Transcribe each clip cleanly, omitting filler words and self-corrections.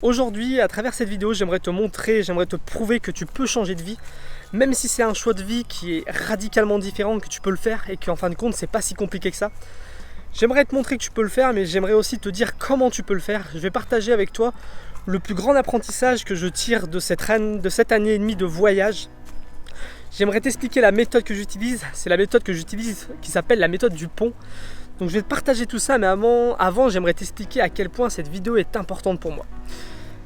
Aujourd'hui, à travers cette vidéo, j'aimerais te montrer, j'aimerais te prouver que tu peux changer de vie, même si c'est un choix de vie qui est radicalement différent, que tu peux le faire et qu'en fin de compte, c'est pas si compliqué que ça. J'aimerais te montrer que tu peux le faire, mais j'aimerais aussi te dire comment tu peux le faire. Je vais partager avec toi le plus grand apprentissage que je tire de cette année et demie de voyage. J'aimerais t'expliquer la méthode que j'utilise. C'est la méthode que j'utilise qui s'appelle la méthode du pont. Donc je vais te partager tout ça, mais avant j'aimerais t'expliquer à quel point cette vidéo est importante pour moi.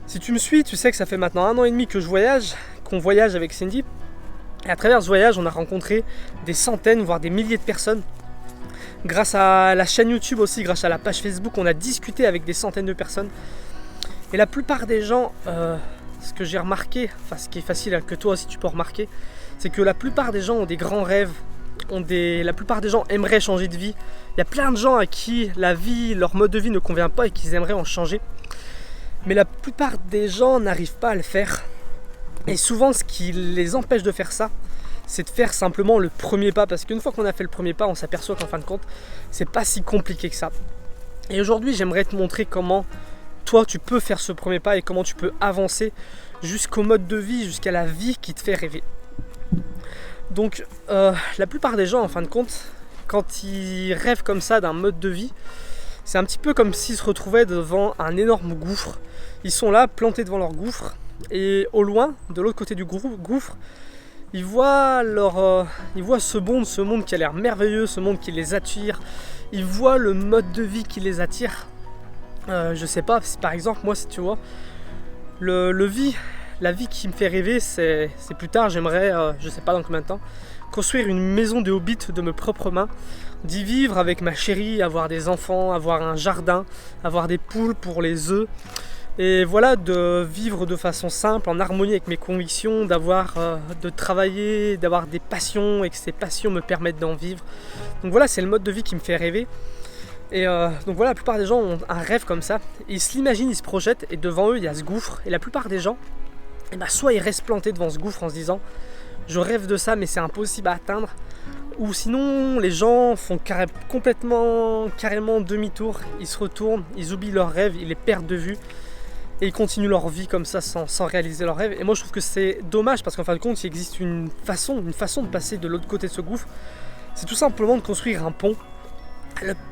Si tu me suis, tu sais que ça fait maintenant 1 an et demi que je voyage, qu'on voyage avec Cindy. Et à travers ce voyage, on a rencontré des centaines, voire des milliers de personnes. Grâce à la chaîne YouTube aussi, grâce à la page Facebook, on a discuté avec des centaines de personnes. Et la plupart des gens, ce que j'ai remarqué, enfin ce qui est facile que toi aussi tu peux remarquer, c'est que la plupart des gens ont des grands rêves, la plupart des gens aimeraient changer de vie. Il y a plein de gens à qui la vie, leur mode de vie ne convient pas et qu'ils aimeraient en changer. Mais la plupart des gens n'arrivent pas à le faire. Et souvent ce qui les empêche de faire ça, c'est de faire simplement le premier pas. Parce qu'une fois qu'on a fait le premier pas, on s'aperçoit qu'en fin de compte, c'est pas si compliqué que ça. Et aujourd'hui, j'aimerais te montrer comment toi tu peux faire ce premier pas et comment tu peux avancer jusqu'au mode de vie, jusqu'à la vie qui te fait rêver. Donc la plupart des gens en fin de compte, quand ils rêvent comme ça d'un mode de vie, c'est un petit peu comme s'ils se retrouvaient devant un énorme gouffre. Ils sont là, plantés devant leur gouffre, et au loin, de l'autre côté du gouffre, ils voient ce monde qui a l'air merveilleux, ce monde qui les attire. Ils voient le mode de vie qui les attire. Je sais pas, par exemple, moi si tu vois, la vie qui me fait rêver, c'est plus tard, j'aimerais, je sais pas dans combien de temps, construire une maison de hobbit de mes propres mains, d'y vivre avec ma chérie, avoir des enfants, avoir un jardin, avoir des poules pour les œufs, et voilà, de vivre de façon simple, en harmonie avec mes convictions, de travailler, d'avoir des passions et que ces passions me permettent d'en vivre. Donc voilà, c'est le mode de vie qui me fait rêver. Et donc voilà, la plupart des gens ont un rêve comme ça, ils se l'imaginent, ils se projettent, et devant eux il y a ce gouffre, et la plupart des gens, soit ils restent plantés devant ce gouffre en se disant je rêve de ça mais c'est impossible à atteindre, ou sinon les gens font carrément demi-tour, ils se retournent, ils oublient leurs rêves, ils les perdent de vue et ils continuent leur vie comme ça sans réaliser leurs rêves. Et moi je trouve que c'est dommage parce qu'en fin de compte il existe une façon de passer de l'autre côté de ce gouffre, c'est tout simplement de construire un pont.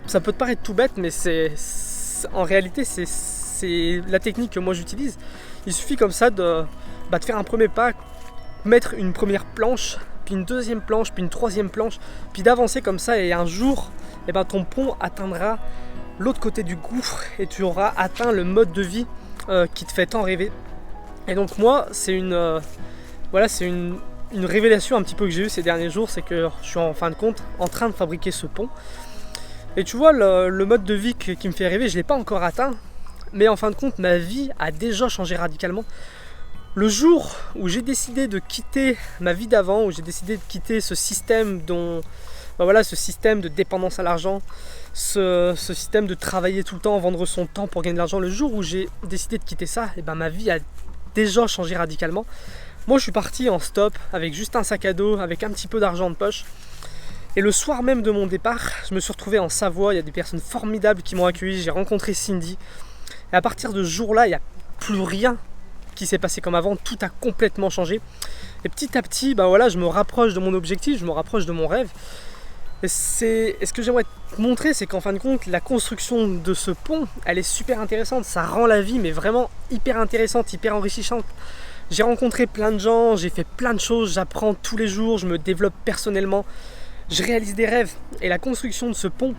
Ça peut te paraître tout bête, mais en réalité c'est la technique que moi j'utilise. Il suffit comme ça de faire un premier pas, mettre une première planche, puis une deuxième planche, puis une troisième planche, puis d'avancer comme ça, et un jour ton pont atteindra l'autre côté du gouffre et tu auras atteint le mode de vie qui te fait tant rêver. Et donc moi c'est une révélation un petit peu que j'ai eue ces derniers jours, c'est que je suis en fin de compte en train de fabriquer ce pont. Et tu vois, le mode de vie qui me fait rêver, je ne l'ai pas encore atteint, mais en fin de compte, ma vie a déjà changé radicalement. Le jour où j'ai décidé de quitter ma vie d'avant, où j'ai décidé de quitter ce système ce système de dépendance à l'argent, ce système de travailler tout le temps, vendre son temps pour gagner de l'argent, le jour où j'ai décidé de quitter ça, ma vie a déjà changé radicalement. Moi, je suis parti en stop avec juste un sac à dos, avec un petit peu d'argent de poche. Et le soir même de mon départ, je me suis retrouvé en Savoie, il y a des personnes formidables qui m'ont accueilli, j'ai rencontré Cindy. Et à partir de ce jour-là, il n'y a plus rien qui s'est passé comme avant, tout a complètement changé. Et petit à petit, je me rapproche de mon objectif, je me rapproche de mon rêve. Et ce que j'aimerais te montrer, c'est qu'en fin de compte, la construction de ce pont, elle est super intéressante. Ça rend la vie, mais vraiment hyper intéressante, hyper enrichissante. J'ai rencontré plein de gens, j'ai fait plein de choses, j'apprends tous les jours, je me développe personnellement. Je réalise des rêves, et la construction de ce pont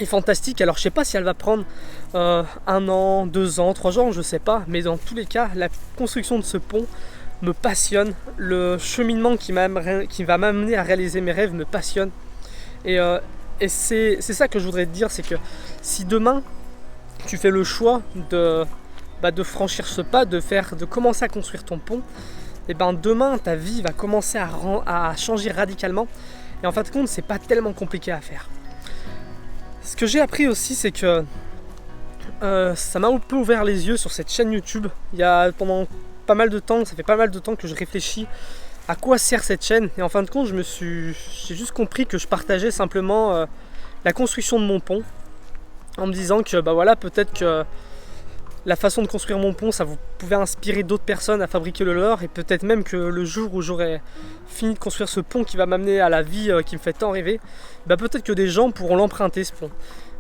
est fantastique. Alors je sais pas si elle va prendre 1 an, 2 ans, 3 ans, je sais pas, mais dans tous les cas, la construction de ce pont me passionne. Le cheminement qui va m'amener à réaliser mes rêves me passionne. Et c'est ça que je voudrais te dire, c'est que si demain tu fais le choix de franchir ce pas, de commencer à construire ton pont, et demain ta vie va commencer à changer radicalement. Et en fin de compte, c'est pas tellement compliqué à faire. Ce que j'ai appris aussi, c'est que ça m'a un peu ouvert les yeux sur cette chaîne YouTube. Pendant pas mal de temps, ça fait pas mal de temps que je réfléchis à quoi sert cette chaîne. Et en fin de compte, j'ai juste compris que je partageais simplement la construction de mon pont, en me disant que peut-être que la façon de construire mon pont, ça vous pouvait inspirer d'autres personnes à fabriquer le leur, et peut-être même que le jour où j'aurai fini de construire ce pont qui va m'amener à la vie qui me fait tant rêver, bah peut-être que des gens pourront l'emprunter, ce pont.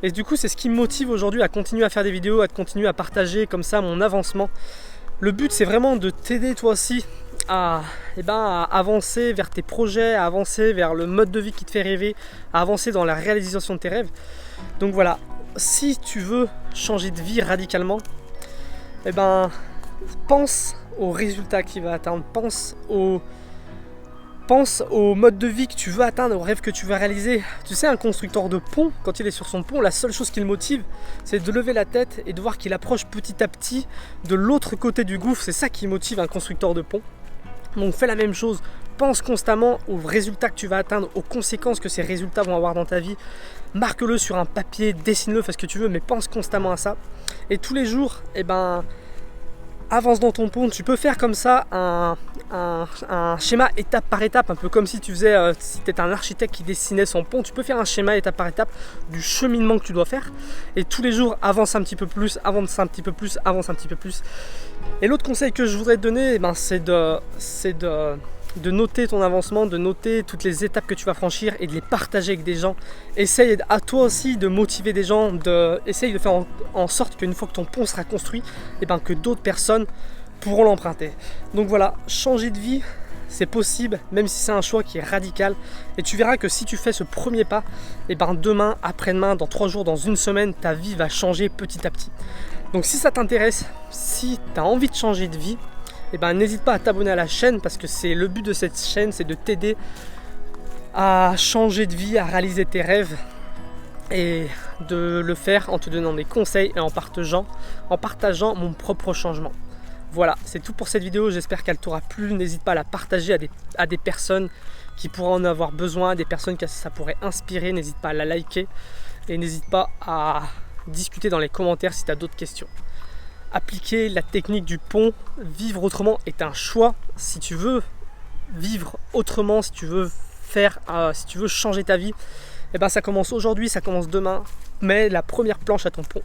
Et du coup, c'est ce qui me motive aujourd'hui à continuer à faire des vidéos, à continuer à partager comme ça mon avancement. Le but, c'est vraiment de t'aider toi aussi à avancer vers tes projets, à avancer vers le mode de vie qui te fait rêver, à avancer dans la réalisation de tes rêves. Donc voilà, si tu veux changer de vie radicalement, pense aux résultats que tu vas atteindre, pense au mode de vie que tu veux atteindre, aux rêves que tu veux réaliser. Tu sais, un constructeur de pont, quand il est sur son pont, la seule chose qui le motive, c'est de lever la tête et de voir qu'il approche petit à petit de l'autre côté du gouffre. C'est ça qui motive un constructeur de pont. Donc fais la même chose, pense constamment aux résultats que tu vas atteindre, aux conséquences que ces résultats vont avoir dans ta vie. Marque-le sur un papier, dessine-le, fais ce que tu veux, mais pense constamment à ça. Et tous les jours, avance dans ton pont. Tu peux faire comme ça un schéma étape par étape, un peu comme si tu faisais, si tu étais un architecte qui dessinait son pont, tu peux faire un schéma étape par étape du cheminement que tu dois faire. Et tous les jours, avance un petit peu plus, avance un petit peu plus, avance un petit peu plus. Et l'autre conseil que je voudrais te donner, c'est de noter ton avancement, de noter toutes les étapes que tu vas franchir et de les partager avec des gens. Essaye à toi aussi de motiver des gens, essaye de faire en sorte qu'une fois que ton pont sera construit, que d'autres personnes pourront l'emprunter. Donc voilà, changer de vie, c'est possible, même si c'est un choix qui est radical. Et tu verras que si tu fais ce premier pas, demain, après-demain, dans 3 jours, dans une semaine, ta vie va changer petit à petit. Donc si ça t'intéresse, si tu as envie de changer de vie, n'hésite pas à t'abonner à la chaîne, parce que c'est le but de cette chaîne, c'est de t'aider à changer de vie, à réaliser tes rêves, et de le faire en te donnant des conseils et en partageant mon propre changement. Voilà, c'est tout pour cette vidéo, j'espère qu'elle t'aura plu. N'hésite pas à la partager à des personnes qui pourraient en avoir besoin, des personnes que ça pourrait inspirer. N'hésite pas à la liker et n'hésite pas à discuter dans les commentaires si tu as d'autres questions. Appliquer la technique du pont, vivre autrement est un choix. Si tu veux vivre autrement, si tu veux changer ta vie, ça commence aujourd'hui, ça commence demain. Mets la première planche à ton pont.